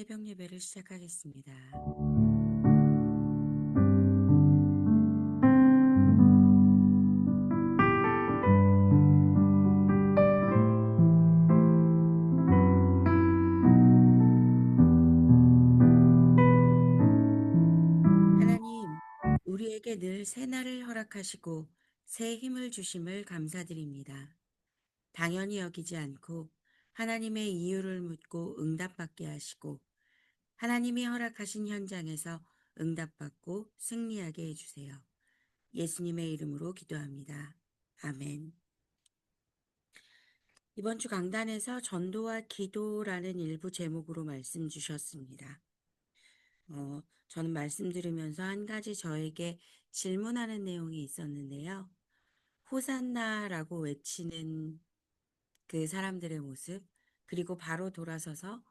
새벽 예배를 시작하겠습니다. 하나님, 우리에게 늘 새날을 허락하시고 새 힘을 주심을 감사드립니다. 당연히 여기지 않고 하나님의 이유를 묻고 응답받게 하시고 하나님이 허락하신 현장에서 응답받고 승리하게 해주세요. 예수님의 이름으로 기도합니다. 아멘. 이번 주 강단에서 전도와 기도라는 일부 제목으로 말씀 주셨습니다. 저는 말씀 들으면서 한 가지 저에게 질문하는 내용이 있었는데요. 호산나라고 외치는 그 사람들의 모습, 그리고 바로 돌아서서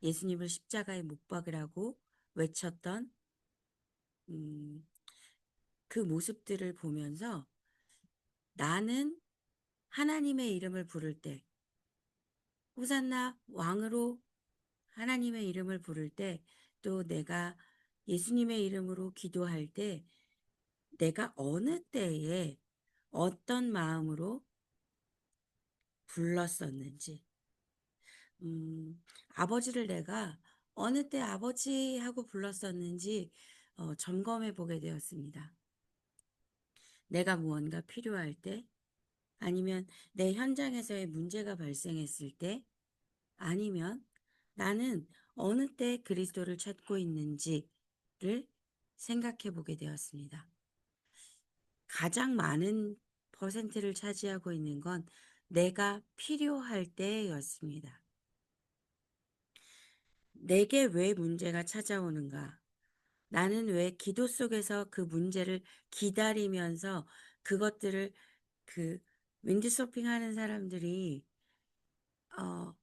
예수님을 십자가에 못 박으라고 외쳤던 음, 그 모습들을 보면서 나는 하나님의 이름을 부를 때, 호산나 왕으로 하나님의 이름을 부를 때, 또 내가 예수님의 이름으로 기도할 때, 내가 어느 때에 어떤 마음으로 불렀었는지, 아버지를 내가 어느 때 아버지 하고 불렀었는지 점검해 보게 되었습니다. 내가 무언가 필요할 때, 아니면 내 현장에서의 문제가 발생했을 때, 아니면 나는 어느 때 그리스도를 찾고 있는지를 생각해 보게 되었습니다. 가장 많은 퍼센트를 차지하고 있는 건 내가 필요할 때였습니다. 내게 왜 문제가 찾아오는가? 나는 왜 기도 속에서 그 문제를 기다리면서 그것들을 그 윈드서핑 하는 사람들이 어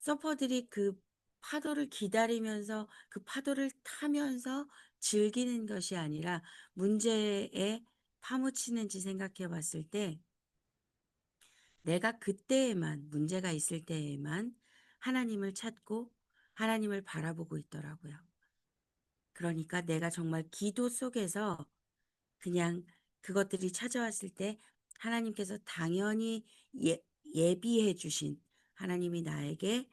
서퍼들이 그 파도를 기다리면서 그 파도를 타면서 즐기는 것이 아니라 문제에 파묻히는지 생각해 봤을 때 내가 그때에만 문제가 있을 때에만 하나님을 찾고 하나님을 바라보고 있더라고요. 그러니까 내가 정말 기도 속에서 그냥 그것들이 찾아왔을 때 하나님께서 당연히 예비해 주신 하나님이 나에게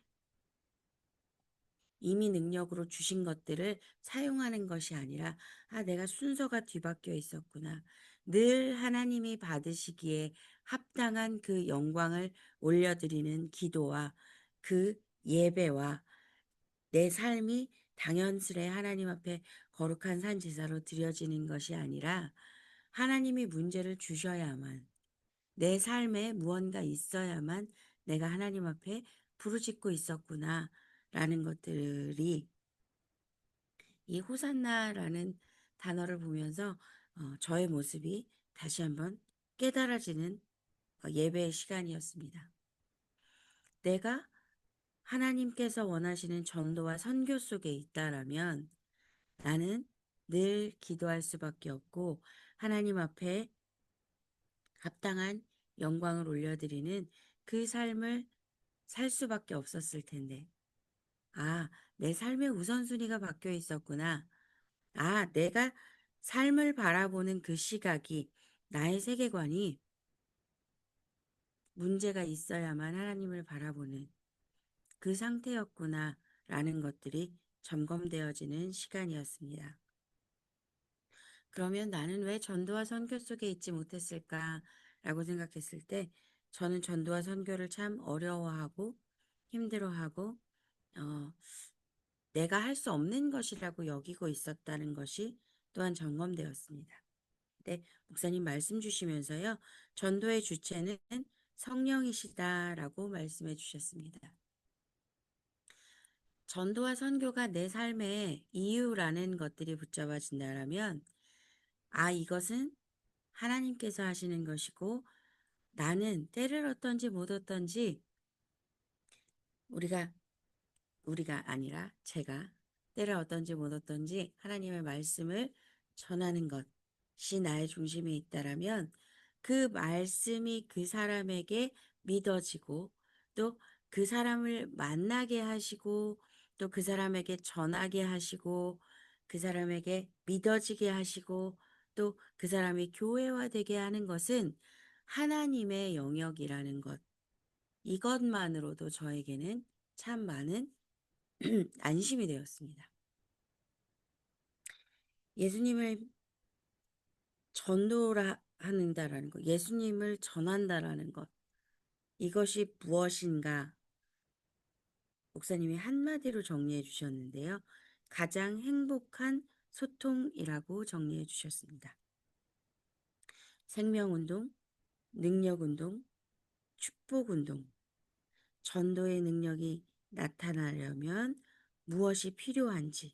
이미 능력으로 주신 것들을 사용하는 것이 아니라, 내가 순서가 뒤바뀌어 있었구나. 늘 하나님이 받으시기에 합당한 그 영광을 올려드리는 기도와 그 예배와 내 삶이 당연스레 하나님 앞에 거룩한 산 제사로 드려지는 것이 아니라 하나님이 문제를 주셔야만, 내 삶에 무언가 있어야만 내가 하나님 앞에 부르짖고 있었구나 라는 것들이 이 호산나라는 단어를 보면서 저의 모습이 다시 한번 깨달아지는 예배의 시간이었습니다. 내가 하나님께서 원하시는 전도와 선교 속에 있다라면 나는 늘 기도할 수밖에 없고 하나님 앞에 합당한 영광을 올려드리는 그 삶을 살 수밖에 없었을 텐데, 내 삶의 우선순위가 바뀌어 있었구나. 내가 삶을 바라보는 그 시각이, 나의 세계관이 문제가 있어야만 하나님을 바라보는 그 상태였구나 라는 것들이 점검되어지는 시간이었습니다. 그러면 나는 왜 전도와 선교 속에 있지 못했을까라고 생각했을 때 저는 전도와 선교를 참 어려워하고 힘들어하고 어, 내가 할 수 없는 것이라고 여기고 있었다는 것이 또한 점검되었습니다. 네, 목사님 말씀 주시면서요. 전도의 주체는 성령이시다라고 말씀해 주셨습니다. 전도와 선교가 내 삶의 이유라는 것들이 붙잡아진다면, 이것은 하나님께서 하시는 것이고, 나는 때를 얻던지 못 얻던지, 우리가, 우리가 아니라 제가 때를 얻던지 못 얻던지 하나님의 말씀을 전하는 것이 나의 중심에 있다라면, 그 말씀이 그 사람에게 믿어지고, 또 그 사람을 만나게 하시고, 또 그 사람에게 전하게 하시고 그 사람에게 믿어지게 하시고 또 그 사람이 교회화되게 하는 것은 하나님의 영역이라는 것. 이것만으로도 저에게는 참 많은 안심이 되었습니다. 예수님을 전도라 하는다라는 것, 예수님을 전한다라는 것. 이것이 무엇인가? 목사님이 한마디로 정리해 주셨는데요. 가장 행복한 소통이라고 정리해 주셨습니다. 생명운동, 능력운동, 축복운동, 전도의 능력이 나타나려면 무엇이 필요한지에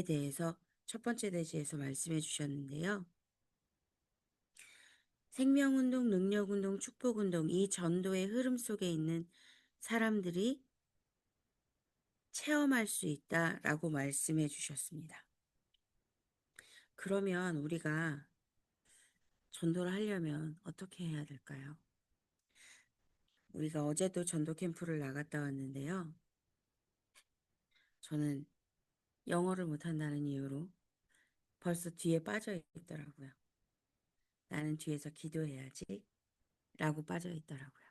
대해서 첫 번째 대지에서 말씀해 주셨는데요. 생명운동, 능력운동, 축복운동, 이 전도의 흐름 속에 있는 사람들이 체험할 수 있다라고 말씀해 주셨습니다. 그러면 우리가 전도를 하려면 어떻게 해야 될까요? 우리가 어제도 전도 캠프를 나갔다 왔는데요. 저는 영어를 못한다는 이유로 벌써 뒤에 빠져 있더라고요. 나는 뒤에서 기도해야지 라고 빠져 있더라고요.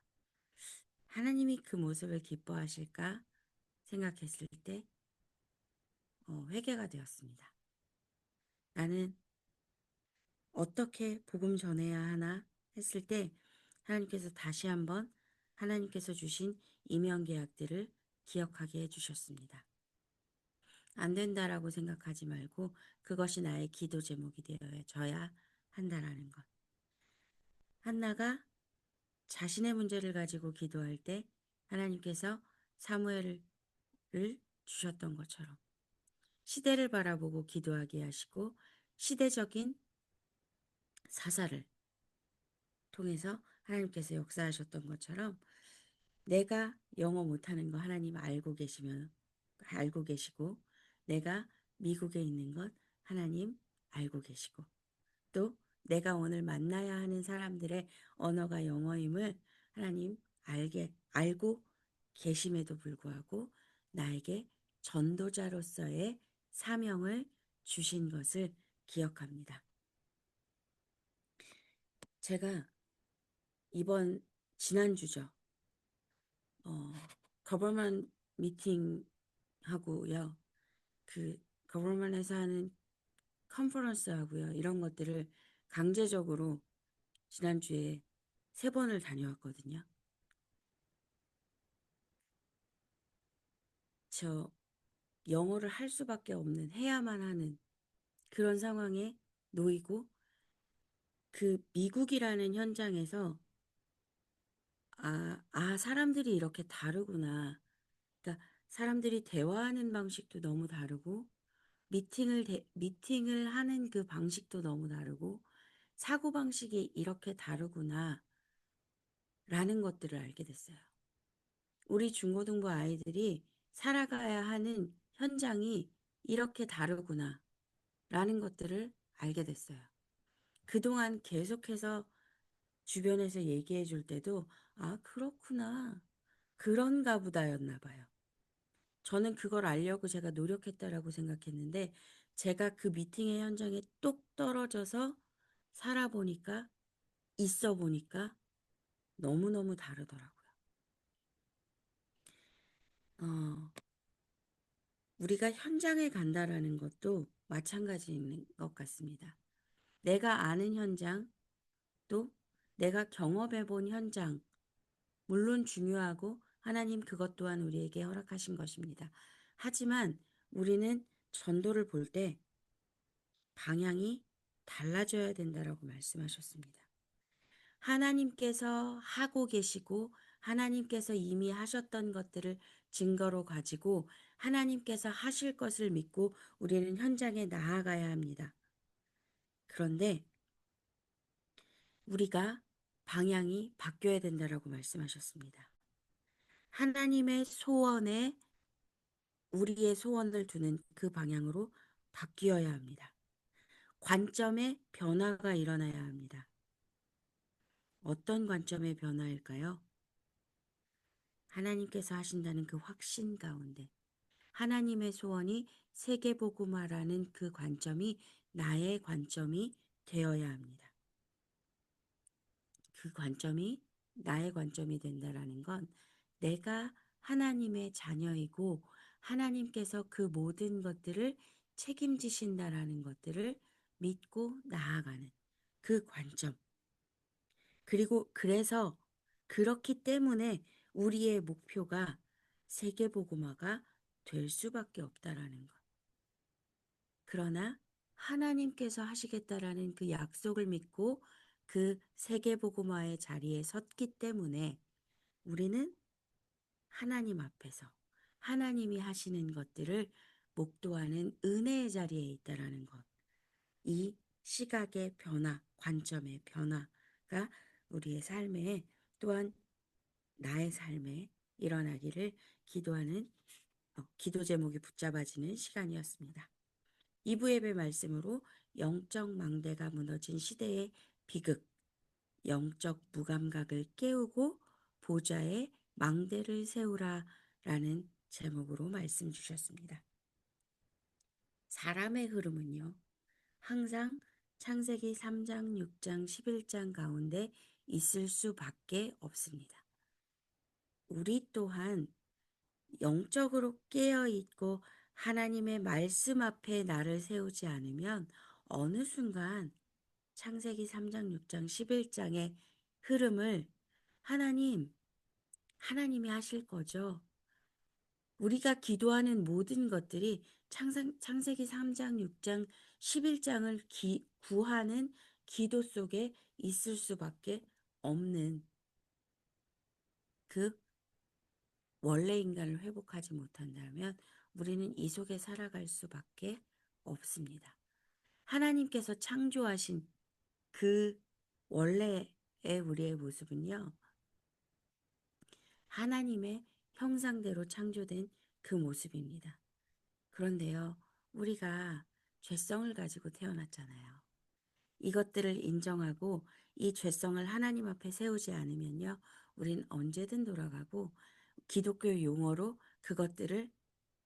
하나님이 그 모습을 기뻐하실까 생각했을 때 회개가 되었습니다. 나는 어떻게 복음 전해야 하나 했을 때 하나님께서 다시 한번 하나님께서 주신 임용 계약들을 기억하게 해주셨습니다. 안 된다라고 생각하지 말고 그것이 나의 기도 제목이 되어져야 한다라는 것. 한나가 자신의 문제를 가지고 기도할 때 하나님께서 사무엘을 주셨던 것처럼 시대를 바라보고 기도하게 하시고 시대적인 사사를 통해서 하나님께서 역사하셨던 것처럼 내가 영어 못하는 거 하나님 알고 계시고 내가 미국에 있는 것 하나님 알고 계시고 또 내가 오늘 만나야 하는 사람들의 언어가 영어임을 하나님 알고 계심에도 불구하고 나에게 전도자로서의 사명을 주신 것을 기억합니다. 제가 지난주죠. 거버먼 미팅 하고요. 그 거버먼에서 하는 컨퍼런스 하고요. 이런 것들을 강제적으로 지난주에 3번을 다녀왔거든요. 저 영어를 할 수밖에 없는 해야만 하는 그런 상황에 놓이고 그 미국이라는 현장에서 사람들이 이렇게 다르구나. 그러니까 사람들이 대화하는 방식도 너무 다르고 미팅을 하는 그 방식도 너무 다르고 사고방식이 이렇게 다르구나 라는 것들을 알게 됐어요. 우리 중고등부 아이들이 살아가야 하는 현장이 이렇게 다르구나 라는 것들을 알게 됐어요. 그동안 계속해서 주변에서 얘기해 줄 때도 그렇구나. 그런가 보다였나 봐요. 저는 그걸 알려고 제가 노력했다라고 생각했는데 제가 그 미팅의 현장에 똑 떨어져서 살아보니까 있어 보니까 너무너무 다르더라고요. 어, 우리가 현장에 간다라는 것도 마찬가지인 것 같습니다. 내가 아는 현장, 또 내가 경험해 본 현장, 물론 중요하고 하나님 그것 또한 우리에게 허락하신 것입니다. 하지만 우리는 전도를 볼 때 방향이 달라져야 된다라고 말씀하셨습니다. 하나님께서 하고 계시고 하나님께서 이미 하셨던 것들을 증거로 가지고 하나님께서 하실 것을 믿고 우리는 현장에 나아가야 합니다. 그런데 우리가 방향이 바뀌어야 된다라고 말씀하셨습니다. 하나님의 소원에 우리의 소원을 두는 그 방향으로 바뀌어야 합니다. 관점의 변화가 일어나야 합니다. 어떤 관점의 변화일까요? 하나님께서 하신다는 그 확신 가운데 하나님의 소원이 세계복음화라는 그 관점이 나의 관점이 되어야 합니다. 그 관점이 나의 관점이 된다라는 건 내가 하나님의 자녀이고 하나님께서 그 모든 것들을 책임지신다라는 것들을 믿고 나아가는 그 관점. 그리고 그래서 그렇기 때문에 우리의 목표가 세계복음화가 될 수밖에 없다라는 것. 그러나 하나님께서 하시겠다라는 그 약속을 믿고 그 세계복음화의 자리에 섰기 때문에 우리는 하나님 앞에서 하나님이 하시는 것들을 목도하는 은혜의 자리에 있다라는 것. 이 시각의 변화, 관점의 변화가 우리의 삶에 또한 나의 삶에 일어나기를 기도하는 기도 제목이 붙잡아지는 시간이었습니다. 2부 예배 말씀으로 영적 망대가 무너진 시대의 비극, 영적 무감각을 깨우고 보좌에 망대를 세우라 라는 제목으로 말씀 주셨습니다. 사람의 흐름은요, 항상 창세기 3장, 6장, 11장 가운데 있을 수밖에 없습니다. 우리 또한 영적으로 깨어있고 하나님의 말씀 앞에 나를 세우지 않으면 어느 순간 창세기 3장, 6장, 11장의 흐름을 하나님이 하실 거죠. 우리가 기도하는 모든 것들이 창세기 3장, 6장, 11장을 구하는 기도 속에 있을 수밖에 없는 그 원래 인간을 회복하지 못한다면 우리는 이 속에 살아갈 수밖에 없습니다. 하나님께서 창조하신 그 원래의 우리의 모습은요, 하나님의 형상대로 창조된 그 모습입니다. 그런데요, 우리가 죄성을 가지고 태어났잖아요. 이것들을 인정하고 이 죄성을 하나님 앞에 세우지 않으면요, 우린 언제든 돌아가고 기독교 용어로 그것들을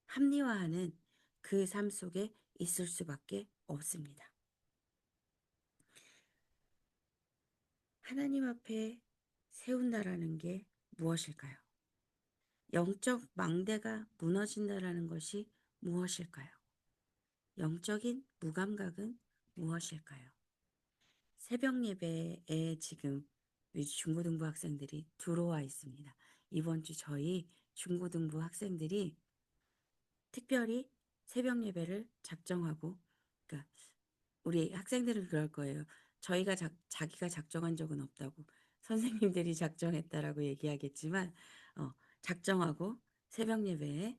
합리화하는 그 삶 속에 있을 수밖에 없습니다. 하나님 앞에 세운다라는 게 무엇일까요? 영적 망대가 무너진다라는 것이 무엇일까요? 영적인 무감각은 무엇일까요? 새벽 예배에 지금 우리 중고등부 학생들이 들어와 있습니다. 이번 주 저희 중고등부 학생들이 특별히 새벽 예배를 작정하고, 그러니까 우리 학생들은 그럴 거예요. 자기가 작정한 적은 없다고 선생님들이 작정했다라고 얘기하겠지만, 작정하고 새벽 예배에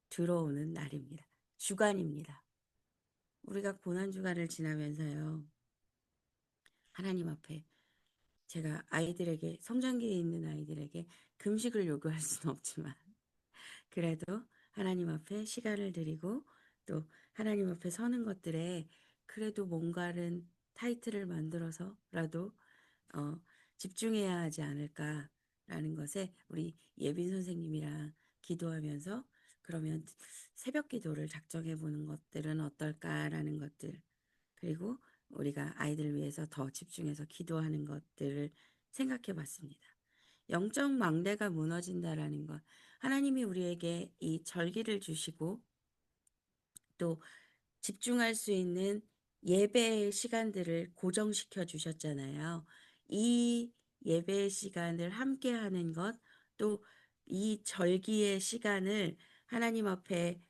들어오는 날입니다. 주간입니다. 우리가 고난주간을 지나면서요, 하나님 앞에 제가 아이들에게, 성장기에 있는 아이들에게 금식을 요구할 수는 없지만, 그래도 하나님 앞에 시간을 드리고 또 하나님 앞에 서는 것들에 그래도 뭔가는 타이틀을 만들어서라도 어, 집중해야 하지 않을까라는 것에 우리 예빈 선생님이랑 기도하면서 그러면 새벽 기도를 작정해 보는 것들은 어떨까라는 것들, 그리고 우리가 아이들을 위해서 더 집중해서 기도하는 것들을 생각해 봤습니다. 영적 망대가 무너진다라는 것. 하나님이 우리에게 이 절기를 주시고 또 집중할 수 있는 예배의 시간들을 고정시켜 주셨잖아요. 이 예배의 시간을 함께 하는 것, 또 이 절기의 시간을 하나님 앞에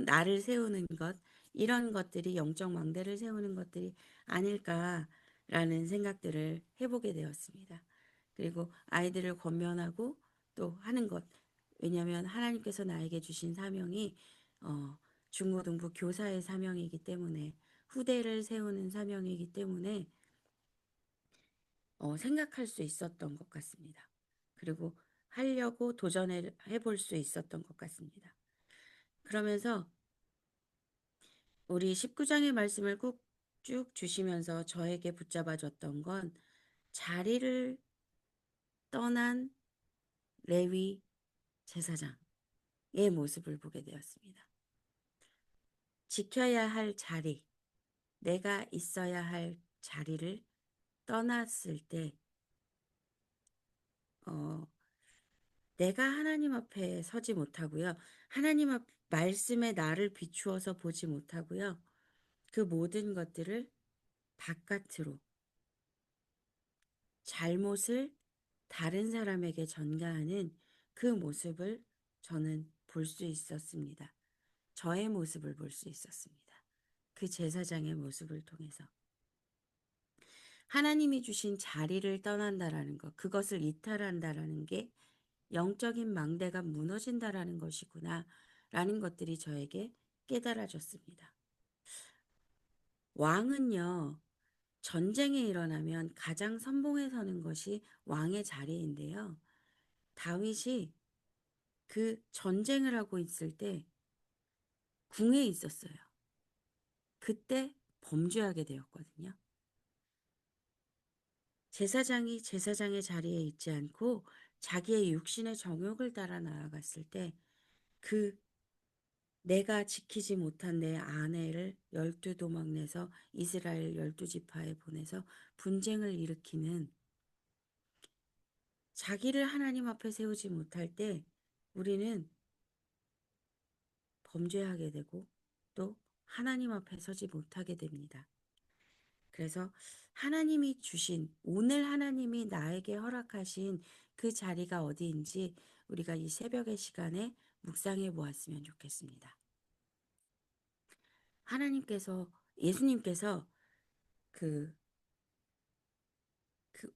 나를 세우는 것, 이런 것들이 영적 망대를 세우는 것들이 아닐까라는 생각들을 해보게 되었습니다. 그리고 아이들을 권면하고 또 하는 것. 왜냐하면 하나님께서 나에게 주신 사명이 중고등부 교사의 사명이기 때문에, 후대를 세우는 사명이기 때문에 생각할 수 있었던 것 같습니다. 그리고 하려고 도전해 볼 수 있었던 것 같습니다. 그러면서 우리 19장의 말씀을 꾹 쭉 주시면서 저에게 붙잡아 줬던 건 자리를 떠난 레위 제사장, 모습을 보게 되었습니다. 지켜야 할 자리, 내가 있어야 할 자리를 떠났을 때, 어, 내가 하나님 앞에 서지 못하고요. 하나님 앞 말씀에 나를 비추어서 보지 못하고요. 그 모든 것들을 바깥으로 잘못을 다른 사람에게 전가하는 그 모습을 저는 볼 수 있었습니다. 저의 모습을 볼 수 있었습니다. 그 제사장의 모습을 통해서. 하나님이 주신 자리를 떠난다라는 것, 그것을 이탈한다라는 게 영적인 망대가 무너진다라는 것이구나, 라는 것들이 저에게 깨달아졌습니다. 왕은요, 전쟁이 일어나면 가장 선봉에 서는 것이 왕의 자리인데요. 다윗이 그 전쟁을 하고 있을 때 궁에 있었어요. 그때 범죄하게 되었거든요. 제사장이 제사장의 자리에 있지 않고 자기의 육신의 정욕을 따라 나아갔을 때 그 내가 지키지 못한 내 아내를 12도망 내서 이스라엘 12지파에 보내서 분쟁을 일으키는, 자기를 하나님 앞에 세우지 못할 때 우리는 범죄하게 되고 또 하나님 앞에 서지 못하게 됩니다. 그래서 하나님이 주신, 오늘 하나님이 나에게 허락하신 그 자리가 어디인지 우리가 이 새벽의 시간에 묵상해 보았으면 좋겠습니다. 하나님께서, 예수님께서 그, 그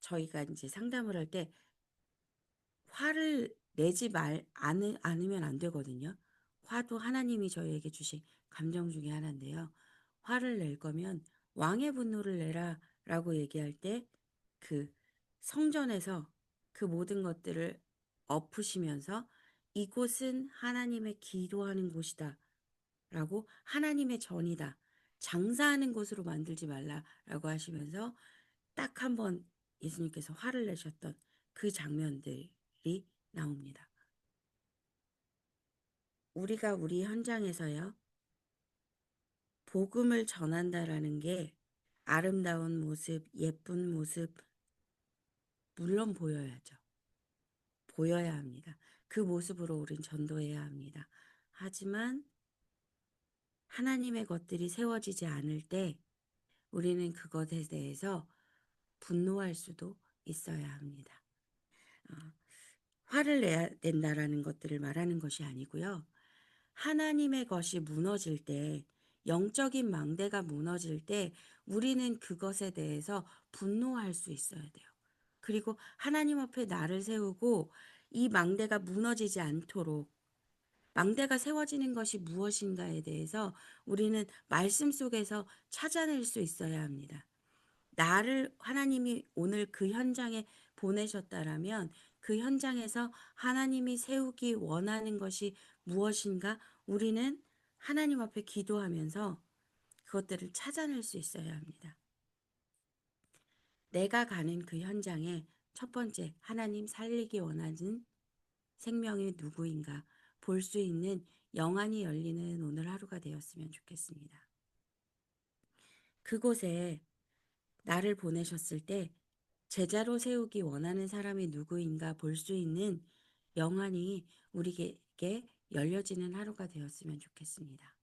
저희가 이제 상담을 할 때 화를 내지 않으면 안 되거든요. 화도 하나님이 저희에게 주신 감정 중에 하나인데요. 화를 낼 거면 왕의 분노를 내라 라고 얘기할 때 그 성전에서 그 모든 것들을 엎으시면서 이곳은 하나님의 기도하는 곳이다 라고, 하나님의 전이다, 장사하는 곳으로 만들지 말라 라고 하시면서 딱 한 번 예수님께서 화를 내셨던 그 장면들이 나옵니다. 우리가 우리 현장에서요, 복음을 전한다라는 게 아름다운 모습, 예쁜 모습, 물론 보여야죠. 보여야 합니다. 그 모습으로 우린 전도해야 합니다. 하지만 하나님의 것들이 세워지지 않을 때 우리는 그것에 대해서 분노할 수도 있어야 합니다. 어, 화를 내야 된다라는 것들을 말하는 것이 아니고요. 하나님의 것이 무너질 때, 영적인 망대가 무너질 때 우리는 그것에 대해서 분노할 수 있어야 돼요. 그리고 하나님 앞에 나를 세우고 이 망대가 무너지지 않도록, 망대가 세워지는 것이 무엇인가에 대해서 우리는 말씀 속에서 찾아낼 수 있어야 합니다. 나를 하나님이 오늘 그 현장에 보내셨다라면 그 현장에서 하나님이 세우기 원하는 것이 무엇인가, 우리는 하나님 앞에 기도하면서 그것들을 찾아낼 수 있어야 합니다. 내가 가는 그 현장에 첫 번째, 하나님 살리기 원하는 생명이 누구인가 볼 수 있는 영안이 열리는 오늘 하루가 되었으면 좋겠습니다. 그곳에 나를 보내셨을 때 제자로 세우기 원하는 사람이 누구인가 볼 수 있는 영안이 우리에게 열려지는 하루가 되었으면 좋겠습니다.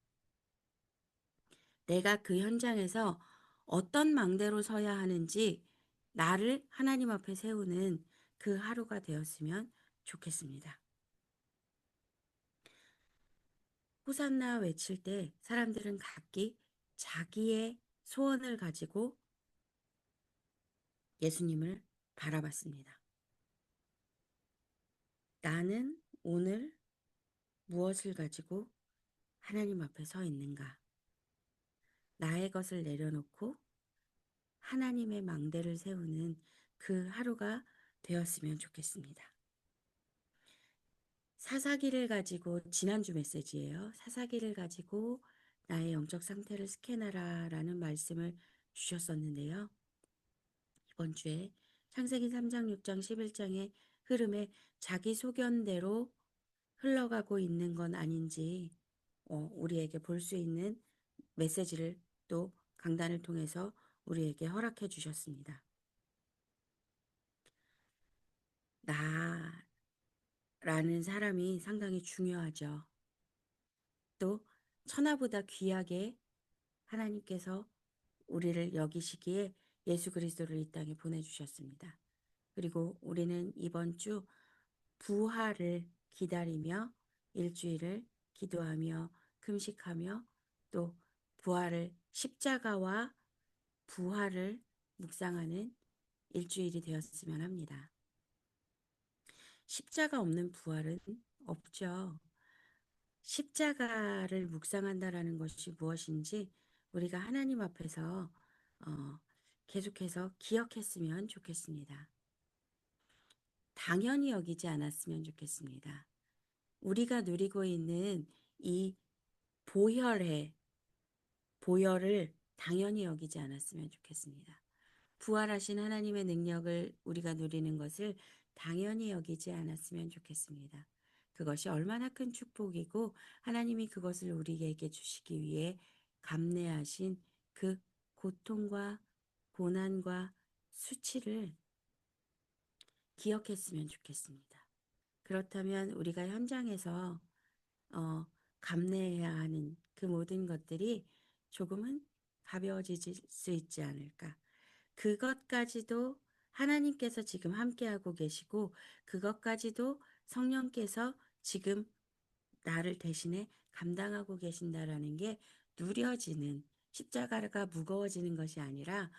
내가 그 현장에서 어떤 망대로 서야 하는지 나를 하나님 앞에 세우는 그 하루가 되었으면 좋겠습니다. 호산나 외칠 때 사람들은 각기 자기의 소원을 가지고 예수님을 바라봤습니다. 나는 오늘 무엇을 가지고 하나님 앞에 서 있는가? 나의 것을 내려놓고 하나님의 망대를 세우는 그 하루가 되었으면 좋겠습니다. 사사기를 가지고, 지난주 메시지예요. 사사기를 가지고 나의 영적 상태를 스캔하라 라는 말씀을 주셨었는데요. 이번 주에 창세기 3장, 6장, 11장의 흐름에 자기 소견대로 흘러가고 있는 건 아닌지 우리에게 볼 수 있는 메시지를 또 강단을 통해서 우리에게 허락해 주셨습니다. 나라는 사람이 상당히 중요하죠. 또 천하보다 귀하게 하나님께서 우리를 여기시기에 예수 그리스도를 이 땅에 보내주셨습니다. 그리고 우리는 이번 주 부활을 기다리며 일주일을 기도하며 금식하며 또 부활을 십자가와 부활을 묵상하는 일주일이 되었으면 합니다. 십자가 없는 부활은 없죠. 십자가를 묵상한다라는 것이 무엇인지 우리가 하나님 앞에서 어, 계속해서 기억했으면 좋겠습니다. 당연히 여기지 않았으면 좋겠습니다. 우리가 누리고 있는 이 보혈의 보혈을 당연히 여기지 않았으면 좋겠습니다. 부활하신 하나님의 능력을 우리가 누리는 것을 당연히 여기지 않았으면 좋겠습니다. 그것이 얼마나 큰 축복이고 하나님이 그것을 우리에게 주시기 위해 감내하신 그 고통과 고난과 수치를 기억했으면 좋겠습니다. 그렇다면 우리가 현장에서 어, 감내해야 하는 그 모든 것들이 조금은 가벼워질 수 있지 않을까. 그것까지도 하나님께서 지금 함께하고 계시고 그것까지도 성령께서 지금 나를 대신에 감당하고 계신다라는 게 누려지는 십자가가 무거워지는 것이 아니라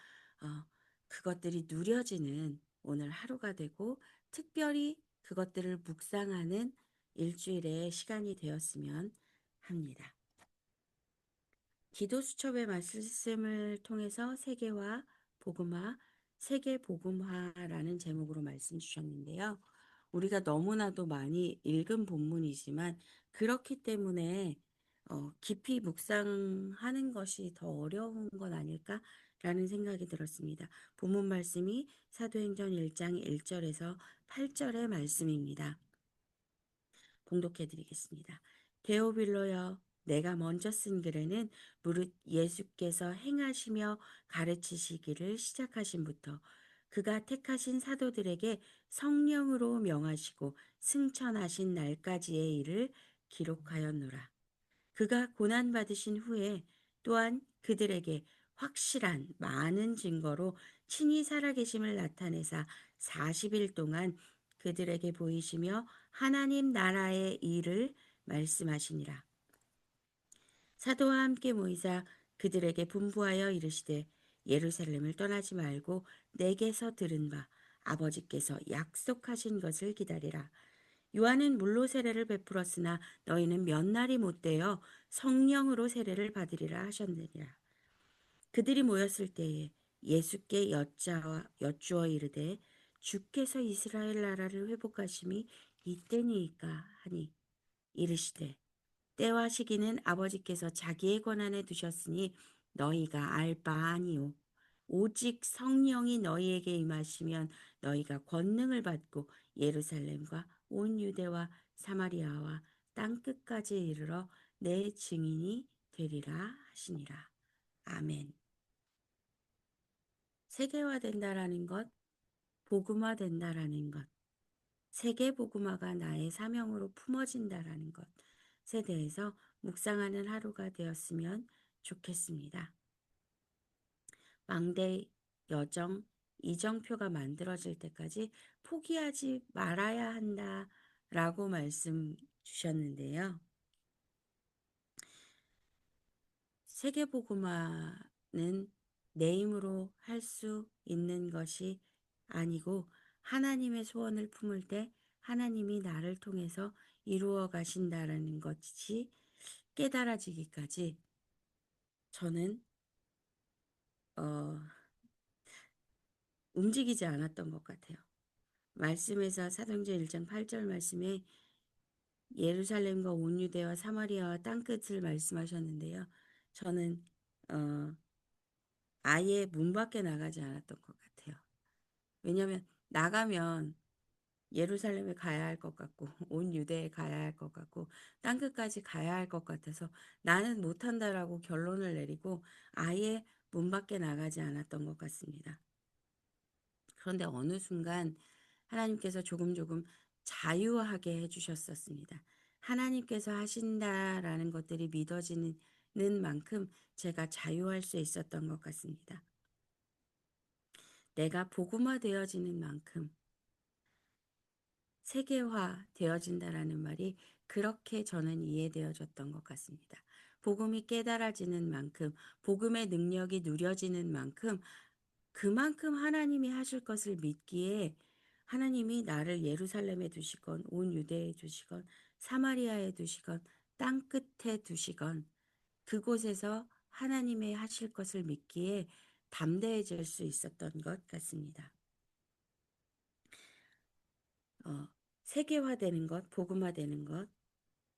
어, 그것들이 누려지는 오늘 하루가 되고 특별히 그것들을 묵상하는 일주일의 시간이 되었으면 합니다. 기도 수첩의 말씀을 통해서 세계화, 복음화, 세계 복음화라는 제목으로 말씀 주셨는데요. 우리가 너무나도 많이 읽은 본문이지만 그렇기 때문에 깊이 묵상하는 것이 더 어려운 건 아닐까라는 생각이 들었습니다. 본문 말씀이 사도행전 1장 1절에서 8절의 말씀입니다. 봉독해 드리겠습니다. 데오빌로여 내가 먼저 쓴 글에는 무릇 예수께서 행하시며 가르치시기를 시작하신부터 그가 택하신 사도들에게 성령으로 명하시고 승천하신 날까지의 일을 기록하였노라. 그가 고난받으신 후에 또한 그들에게 확실한 많은 증거로 친히 살아계심을 나타내사 40일 동안 그들에게 보이시며 하나님 나라의 일을 말씀하시니라. 사도와 함께 모이사 그들에게 분부하여 이르시되 예루살렘을 떠나지 말고 내게서 들은 바 아버지께서 약속하신 것을 기다리라. 요한은 물로 세례를 베풀었으나 너희는 몇 날이 못되어 성령으로 세례를 받으리라 하셨느니라. 그들이 모였을 때에 예수께 여쭈어 이르되 주께서 이스라엘 나라를 회복하심이 이때니이까 하니 이르시되 때와 시기는 아버지께서 자기의 권한에 두셨으니 너희가 알 바 아니요 오직 성령이 너희에게 임하시면 너희가 권능을 받고 예루살렘과 온 유대와 사마리아와 땅 끝까지 이르러 내 증인이 되리라 하시니라. 아멘. 세계화된다라는 것, 복음화된다라는 것, 세계 복음화가 나의 사명으로 품어진다라는 것에 대해서 묵상하는 하루가 되었으면 좋겠습니다. 망대 여정 이정표가 만들어질 때까지 포기하지 말아야 한다라고 말씀 주셨는데요. 세계복음화는 내 힘으로 할 수 있는 것이 아니고 하나님의 소원을 품을 때 하나님이 나를 통해서 이루어 가신다라는 것이 깨달아지기까지 저는 어, 움직이지 않았던 것 같아요. 말씀에서 사도행전 1장 8절 말씀에 예루살렘과 온 유대와 사마리아와 땅끝을 말씀하셨는데요. 저는 어, 아예 문 밖에 나가지 않았던 것 같아요. 왜냐하면 나가면 예루살렘에 가야 할 것 같고, 온 유대에 가야 할 것 같고, 땅끝까지 가야 할 것 같아서 나는 못한다라고 결론을 내리고 아예 문 밖에 나가지 않았던 것 같습니다. 그런데 어느 순간 하나님께서 조금 조금 자유하게 해주셨었습니다. 하나님께서 하신다라는 것들이 믿어지는 만큼 제가 자유할 수 있었던 것 같습니다. 내가 복음화 되어지는 만큼 세계화 되어진다라는 말이 그렇게 저는 이해되어졌던 것 같습니다. 복음이 깨달아지는 만큼, 복음의 능력이 누려지는 만큼, 그만큼 하나님이 하실 것을 믿기에 하나님이 나를 예루살렘에 두시건, 온 유대에 두시건, 사마리아에 두시건, 땅 끝에 두시건, 그곳에서 하나님의 하실 것을 믿기에 담대해질 수 있었던 것 같습니다. 세계화되는 것, 복음화되는 것,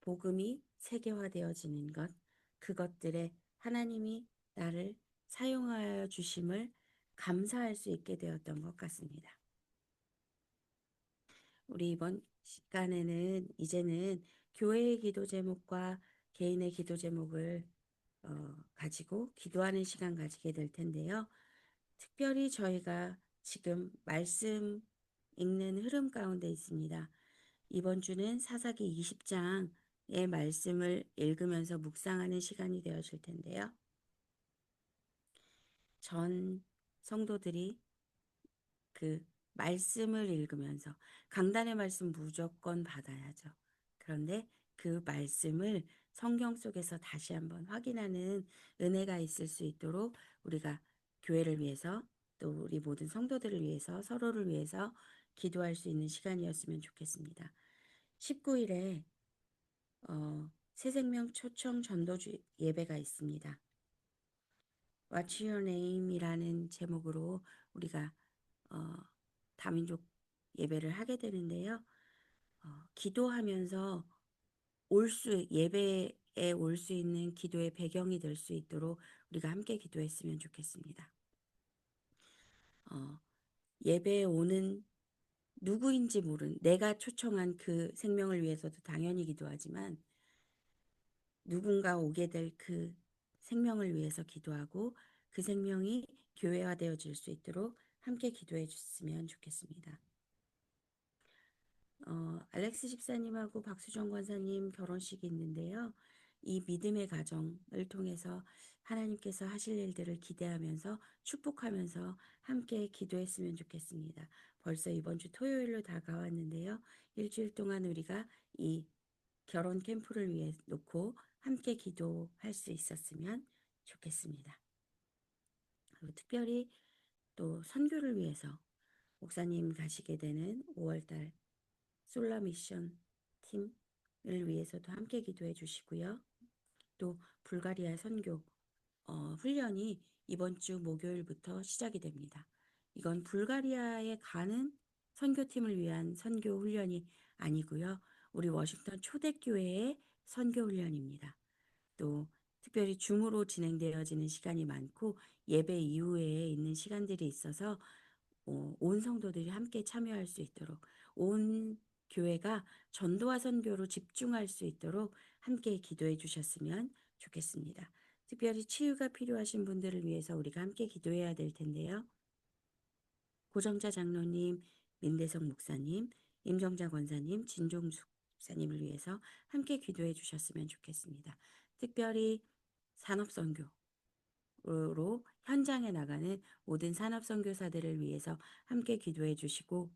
복음이 세계화되어지는 것, 그것들에 하나님이 나를 사용하여 주심을 감사할 수 있게 되었던 것 같습니다. 우리 이번 시간에는 이제는 교회의 기도 제목과 개인의 기도 제목을 가지고 기도하는 시간 가지게 될 텐데요. 특별히 저희가 지금 말씀 읽는 흐름 가운데 있습니다. 이번 주는 사사기 20장의 말씀을 읽으면서 묵상하는 시간이 되어질 텐데요. 전 성도들이 그 말씀을 읽으면서 강단의 말씀 무조건 받아야죠. 그런데 그 말씀을 성경 속에서 다시 한번 확인하는 은혜가 있을 수 있도록 우리가 교회를 위해서 또 우리 모든 성도들을 위해서 서로를 위해서 기도할 수 있는 시간이었으면 좋겠습니다. 19일에 새생명 초청 전도주 예배가 있습니다. What's Your Name이라는 제목으로 우리가 어, 다민족 예배를 하게 되는데요. 기도하면서 예배에 올 수 있는 기도의 배경이 될 수 있도록 우리가 함께 기도했으면 좋겠습니다. 예배에 오는 누구인지 모르는 내가 초청한 그 생명을 위해서도 당연히 기도하지만 누군가 오게 될 그 생명을 위해서 기도하고 그 생명이 교회화되어질 수 있도록 함께 기도해 주셨으면 좋겠습니다. 알렉스 집사님하고 박수정 권사님 결혼식이 있는데요. 이 믿음의 가정을 통해서 하나님께서 하실 일들을 기대하면서 축복하면서 함께 기도했으면 좋겠습니다. 벌써 이번 주 토요일로 다가왔는데요. 일주일 동안 우리가 이 결혼 캠프를 위해 놓고 함께 기도할 수 있었으면 좋겠습니다. 그리고 특별히 또 선교를 위해서 목사님 가시게 되는 5월달 솔라 미션 팀을 위해서도 함께 기도해 주시고요. 또 불가리아 선교 훈련이 이번 주 목요일부터 시작이 됩니다. 이건 불가리아에 가는 선교팀을 위한 선교 훈련이 아니고요. 우리 워싱턴 초대교회의 선교 훈련입니다. 또 특별히 줌으로 진행되어지는 시간이 많고 예배 이후에 있는 시간들이 있어서 온 성도들이 함께 참여할 수 있도록 온 교회가 전도와 선교로 집중할 수 있도록 함께 기도해 주셨으면 좋겠습니다. 특별히 치유가 필요하신 분들을 위해서 우리가 함께 기도해야 될 텐데요. 고정자 장로님, 민대성 목사님, 임정자 권사님, 진종숙 목사님을 위해서 함께 기도해 주셨으면 좋겠습니다. 특별히 산업선교로 현장에 나가는 모든 산업선교사들을 위해서 함께 기도해 주시고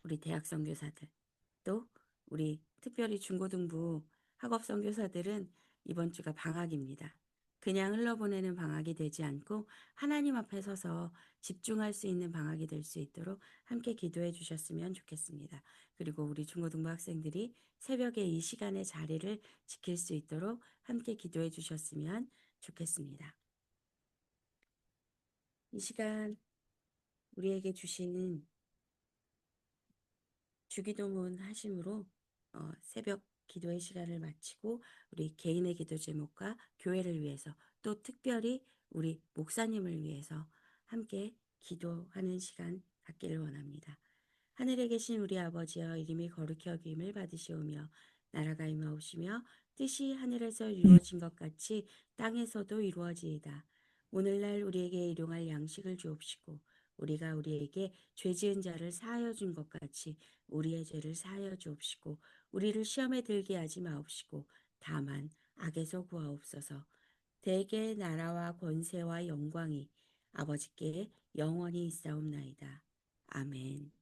우리 대학 선교사들 또 우리 특별히 중고등부 학업 선교사들은 이번 주가 방학입니다. 그냥 흘러보내는 방학이 되지 않고 하나님 앞에 서서 집중할 수 있는 방학이 될 수 있도록 함께 기도해 주셨으면 좋겠습니다. 그리고 우리 중고등부 학생들이 새벽에 이 시간의 자리를 지킬 수 있도록 함께 기도해 주셨으면 좋겠습니다. 이 시간 우리에게 주신 주기도문 하심으로 새벽 기도의 시간을 마치고 우리 개인의 기도 제목과 교회를 위해서 또 특별히 우리 목사님을 위해서 함께 기도하는 시간 갖기를 원합니다. 하늘에 계신 우리 아버지여 이름이 거룩히 여김을 받으시오며 나라가 임하옵시며 뜻이 하늘에서 이루어진 것 같이 땅에서도 이루어지이다. 오늘날 우리에게 일용할 양식을 주옵시고 우리가 우리에게 죄 지은 자를 사하여 준 것 같이 우리의 죄를 사하여 주옵시고 우리를 시험에 들게 하지 마옵시고 다만 악에서 구하옵소서. 대개 나라와 권세와 영광이 아버지께 영원히 있사옵나이다. 아멘.